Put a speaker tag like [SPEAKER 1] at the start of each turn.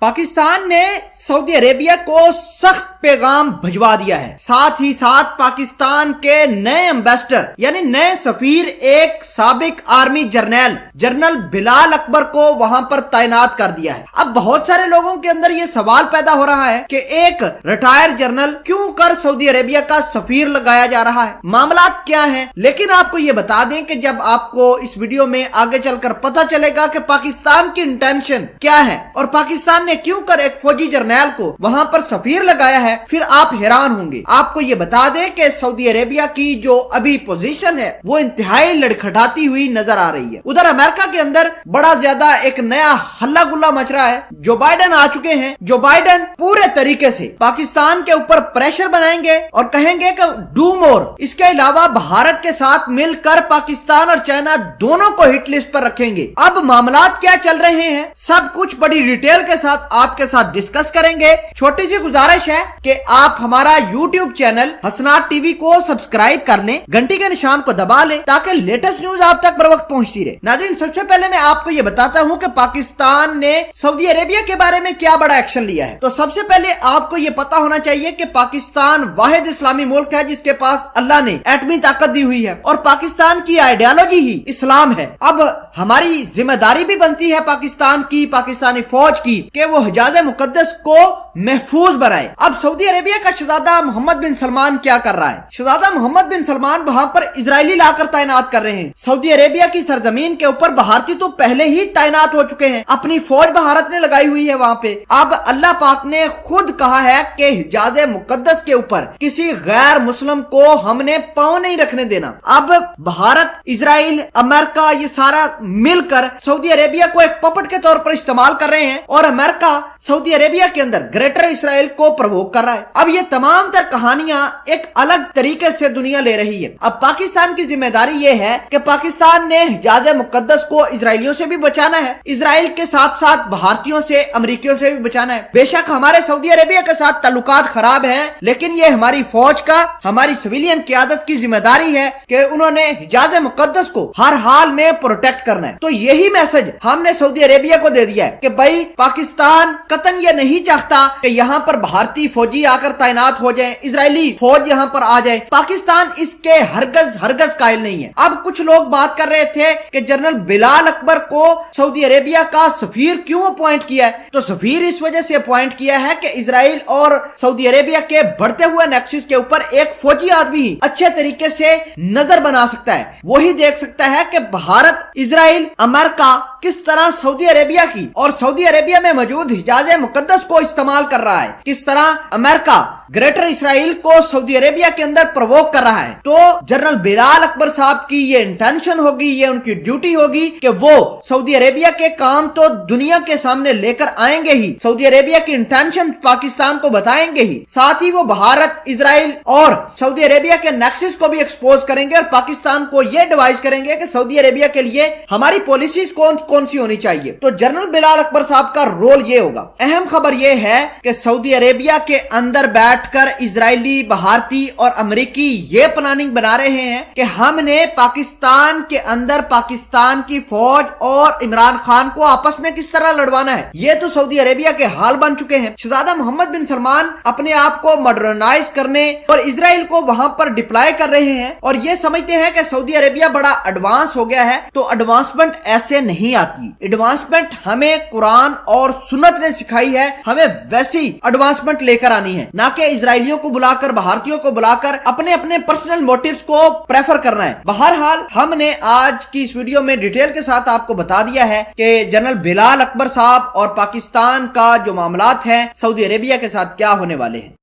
[SPEAKER 1] पाकिस्तान ने Saudi Arabia को सख्त पैगाम भिजवा दिया है। साथ ही साथ पाकिस्तान के नए एम्बेसडर यानी नए सफीर एक साबिक आर्मी जनरल बिलाल अकबर को वहां पर तैनात कर दिया है। अब बहुत सारे लोगों के अंदर ये सवाल पैदा हो रहा है कि एक रिटायर्ड जनरल क्यों कर सऊदी अरेबिया का सफीर लगाया जा रहा है, मामला क्या है। लेकिन आपको ये बता दें कि जब आपको इस वीडियो में आगे चलकर पता चलेगा कि पाकिस्तान की इंटेंशन क्या है और पाकिस्तान ने क्यों कर एक फौजी जर्नैल को वहां पर सफीर लगाया है, फिर आप हैरान होंगे। आपको ये बता दें कि सऊदी अरेबिया की जो अभी पोजीशन है वो इंतहाई लड़खड़ाती हुई नजर आ रही है। उधर अमेरिका के अंदर बड़ा ज्यादा एक नया हल्ला गुल्ला मच रहा है। जो बाइडन आ चुके हैं। जो बाइडन पूरे तरीके से पाकिस्तान के ऊपर प्रेशर बनाएंगे और कहेंगे कि डू मोर। इसके अलावा भारत के साथ मिलकर पाकिस्तान और चाइना दोनों को हिट लिस्ट पर रखेंगे। अब मामलात क्या चल रहे हैं सब कुछ बड़ी डिटेल के साथ आपके साथ डिस्कस करेंगे। छोटी सी गुजारिश है कि आप हमारा YouTube चैनल हसनात टीवी को सब्सक्राइब कर लें, घंटी के निशान को दबा लें ताकि लेटेस्ट न्यूज आप तक बर वक्त पहुंचती रहे। नाज़रीन, सबसे पहले मैं आपको ये बताता हूं कि पाकिस्तान ने सऊदी अरेबिया के बारे में क्या बड़ा एक्शन लिया है। तो सबसे पहले आपको ये पता होना चाहिए कि पाकिस्तान वाहिद इस्लामी मुल्क है जिसके पास अल्लाह ने एटमी ताकत दी हुई है और पाकिस्तान की आइडियोलॉजी ही इस्लाम है। अब हमारी जिम्मेदारी भी बनती है पाकिस्तान की, पाकिस्तानी फौज की, कि वो हिजाज मुकद्दस को महफूज बनाए। अब सऊदी अरेबिया का शहजादा मोहम्मद बिन सलमान क्या कर रहा है। शहजादा मोहम्मद बिन सलमान वहां पर इजरायली लाकर तैनात कर रहे हैं। सऊदी अरेबिया की सरजमीन के ऊपर भारतीय तो पहले ही तैनात हो चुके हैं, अपनी फौज भारत ने लगाई हुई है वहां पे। अब अल्लाह पाक ने खुद कहा है कि हिजाज मुकद्दस के ऊपर किसी गैर मुस्लिम को हमने पांव नहीं रखने देना। अब भारत, इजराइल, अमेरिका ये सारा मिलकर सऊदी अरेबिया को एक पपट के तौर पर इस्तेमाल कर रहे हैं और अमेरिका सऊदी अरेबिया के अंदर ग्रेटर इसराइल को प्रवोक कर रहा है। अब ये तमाम तर कहानियां एक अलग तरीके से दुनिया ले रही है। अब पाकिस्तान की जिम्मेदारी ये है कि पाकिस्तान ने हिजाज मुकद्दस को इजरायलियों से भी बचाना है, इजराइल के साथ साथ भारतीयों से, अमेरिकियों से भी बचाना है। बेशक हमारे सऊदी अरेबिया के साथ ताल्लुकात खराब हैं, लेकिन ये हमारी फौज का, हमारी सिविलियन क़यादत की जिम्मेदारी है कि उन्होंने हिजाज मुकद्दस को हर हाल में प्रोटेक्ट करना है। तो यही मैसेज हमने सऊदी अरेबिया को दे दिया है कि भाई पाकिस्तान कतन ये नहीं चाहता कि यहाँ पर भारतीय फौजी आकर तैनात हो जाएं, इजरायली फौज यहाँ पर आ जाए। पाकिस्तान इसके हरगज कायल नहीं है। अब कुछ लोग बात कर रहे थे कि जनरल बिलाल अकबर को सऊदी अरेबिया का सफीर क्यों अपॉइंट किया है। तो सफीर इस वजह से अपॉइंट किया है कि इजराइल और सऊदी अरेबिया के बढ़ते हुए नेक्सस के ऊपर एक फौजी आदमी ही अच्छे तरीके से नजर बना सकता है। वही देख सकता है कि भारत, इजराइल, अमेरिका किस तरह सऊदी अरेबिया की और सऊदी अरेबिया में मौजूद हिजाज मुकद्दस को इस्तेमाल कर रहा है, किस तरह अमेरिका ग्रेटर इसराइल को सऊदी अरेबिया के अंदर प्रवोक कर रहा है। तो जनरल बिलाल अकबर साहब की ये इंटेंशन होगी, ये उनकी ड्यूटी होगी कि वो सऊदी अरेबिया के काम तो दुनिया के सामने लेकर आएंगे ही, सऊदी अरेबिया की इंटेंशन पाकिस्तान को बताएंगे ही, साथ ही वो भारत, इजराइल और सऊदी अरेबिया के नेक्सस को भी एक्सपोज करेंगे और पाकिस्तान को ये एडवाइस करेंगे कि सऊदी अरेबिया के लिए हमारी पॉलिसीज कौन सी होनी चाहिए। तो जनरल बिलाल अकबर साहब का रोल ये होगा। अहम खबर ये है कि सऊदी अरेबिया के अंदर बैठकर इजरायली, भारतीय और अमेरिकी ये प्लानिंग बना रहे हैं कि हमने पाकिस्तान के अंदर पाकिस्तान की फौज और इमरान खान को आपस में किस तरह लड़वाना है। ये तो सऊदी अरेबिया के हाल बन चुके हैं। शहजादा मोहम्मद बिन सलमान अपने आप को मॉडर्नाइज करने और इजराइल को वहां पर डिप्लॉय कर रहे हैं और ये समझते हैं कि सऊदी अरेबिया बड़ा एडवांस हो गया है। तो एडवांसमेंट ऐसे नहीं आती। एडवांसमेंट हमें कुरान और सुन्नत ने सिखाई है, हमें वैसी एडवांसमेंट लेकर आनी है, ना कि इजरायलियों को बुलाकर, भारतीयों को बुलाकर अपने अपने पर्सनल मोटिव्स को प्रेफर करना है। बहरहाल हमने आज की इस वीडियो में डिटेल के साथ आपको बता दिया है कि जनरल बिलाल अकबर साहब और पाकिस्तान का जो मामलात हैं सऊदी अरेबिया के साथ क्या होने वाले हैं।